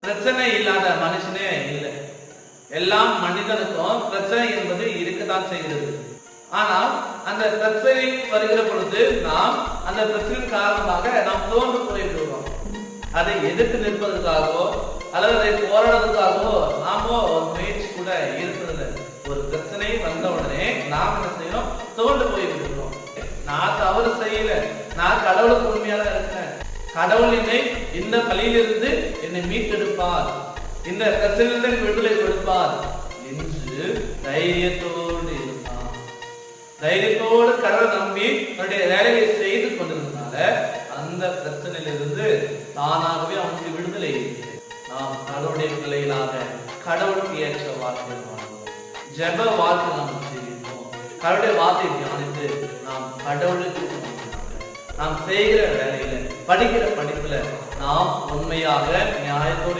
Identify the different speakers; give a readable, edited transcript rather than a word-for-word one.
Speaker 1: பிரச்சனை இல்லாத மனுஷனே இல்லை. எல்லாம் மனிதனுக்கும் பிரச்சனை என்பது இருக்கத்தான் செய்கிறது. ஆனால் அந்த பிரச்சனை வருகிற பொழுது நாம் அந்த பிரச்சனையின் காரணமாக நாம் தோன்று போய்விடுவோம். அதை எதிர்த்து நிற்பதற்காகவோ அல்லது அதை போராடுறதுக்காகவோ நாமோ முயற்சி கூட இருப்பதில்லை. ஒரு பிரச்சனை வந்த உடனே நாம் என்ன செய்யணும்? தோண்டு போய்விடுகிறோம். நான் தவறு செய்யல, நான் கடவுளுக்கு உண்மையாக இருக்கிறேன், கடவுள் என்னை இந்த பழியிலிருந்து என்னை மீட்டெடுப்பார், இந்த பிரச்சனையிலிருந்து விடுதலை கொடுப்பார் என்று தைரியத்தோடு இருந்தான். தைரியத்தோடு கடவுளை நம்பி தன்னுடைய வேலையை செய்து கொண்டிருந்தனால அந்த பிரச்சனையிலிருந்து தானாகவே அவனுக்கு விடுதலை. நாம் கடவுளுடைய பிள்ளைகளாக கடவுளுக்கு ஏற்ற வாழ்க்கை வாழ்வோம், ஜெப வாழ்க்கை நாம் செய்வோம், கடவுளுடைய வார்த்தையை தியானித்து நாம் கடவுளுக்கு நாம் செய்கிற வேலையில படிக்கிற படிப்புல நாம் உண்மையாக நியாயத்தோடு